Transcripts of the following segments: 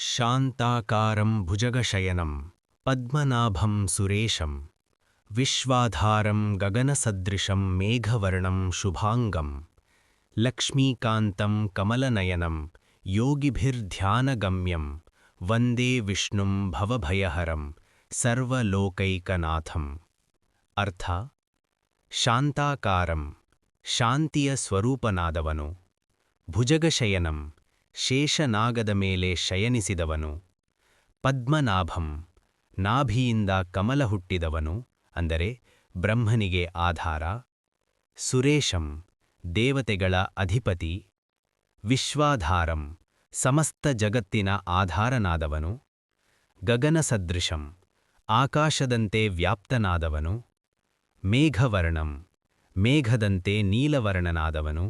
ಶಾಂತಾಕಾರಂ ಭುಜಗಶಯನಂ ಪದ್ಮನಾಭಂ ಸುರೇಶಂ ವಿಶ್ವಾಧಾರಂ ಗಗನಸದೃಶಂ ಮೇಘವರ್ಣಂ ಶುಭಾಂಗಂ ಲಕ್ಷ್ಮೀಕಾಂತಂ ಕಮಲನಯನಂ ಯೋಗಿಭಿರ್ಧ್ಯಾನಗಮ್ಯಂ ವಂದೇ ವಿಷ್ಣುಂ ಭವಭಯಹರಂ ಸರ್ವಲೋಕೈಕನಾಥಂ. ಅರ್ಥ: ಶಾಂತಾಕಾರಂ, ಶಾಂತಿಯ ಸ್ವರೂಪನಾದವನು. ಭುಜಗಶಯನಂ, ಶೇಷನಾಗದ ಮೇಲೆ ಶಯನಿಸಿದವನು. ಪದ್ಮನಾಭಂ, ನಾಭಿಯಿಂದ ಕಮಲ ಹುಟ್ಟಿದವನು, ಅಂದರೆ ಬ್ರಹ್ಮನಿಗೆ ಆಧಾರ. ಸುರೇಶಂ, ದೇವತೆಗಳ ಅಧಿಪತಿ. ವಿಶ್ವಾಧಾರಂ, ಸಮಸ್ತ ಜಗತ್ತಿನ ಆಧಾರನಾದವನು. ಗಗನಸದೃಶಂ, ಆಕಾಶದಂತೆ ವ್ಯಾಪ್ತನಾದವನು. ಮೇಘವರ್ಣಂ, ಮೇಘದಂತೆ ನೀಲವರ್ಣನಾದವನು.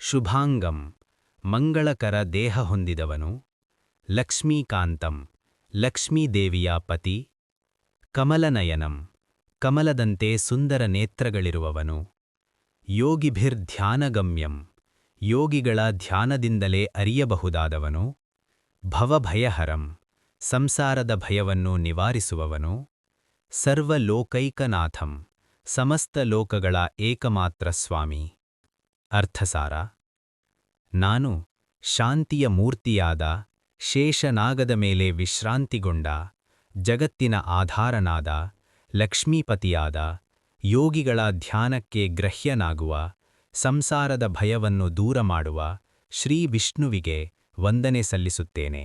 ಶುಭಾಂಗಂ, ಮಂಗಳಕರ ದೇಹ ಹೊಂದಿದವನು. ಲಕ್ಷ್ಮೀಕಾಂತಂ, ಲಕ್ಷ್ಮೀದೇವಿಯ ಪತಿ. ಕಮಲನಯನಂ, ಕಮಲದಂತೆ ಸುಂದರ ನೇತ್ರಗಳಿರುವವನು. ಯೋಗಿಭಿರ್ಧ್ಯಾನಗಮ್ಯಂ, ಯೋಗಿಗಳ ಧ್ಯಾನದಿಂದಲೇ ಅರಿಯಬಹುದಾದವನು. ಭವಭಯಹರಂ, ಸಂಸಾರದ ಭಯವನ್ನು ನಿವಾರಿಸುವವನು. ಸರ್ವಲೋಕೈಕನಾಥಂ, ಸಮಸ್ತ ಲೋಕಗಳ ಏಕಮಾತ್ರ ಸ್ವಾಮಿ. ಅರ್ಥಸಾರ: ನಾನು ಶಾಂತಿಯ ಮೂರ್ತಿಯಾದ, ಶೇಷನಾಗದ ಮೇಲೆ ವಿಶ್ರಾಂತಿಗೊಂಡ, ಜಗತ್ತಿನ ಆಧಾರನಾದ, ಲಕ್ಷ್ಮೀಪತಿಯಾದ, ಯೋಗಿಗಳ ಧ್ಯಾನಕ್ಕೆ ಗ್ರಹ್ಯನಾಗುವ, ಸಂಸಾರದ ಭಯವನ್ನು ದೂರ ಮಾಡುವ ಶ್ರೀ ವಿಷ್ಣುವಿಗೆ ವಂದನೆ ಸಲ್ಲಿಸುತ್ತೇನೆ.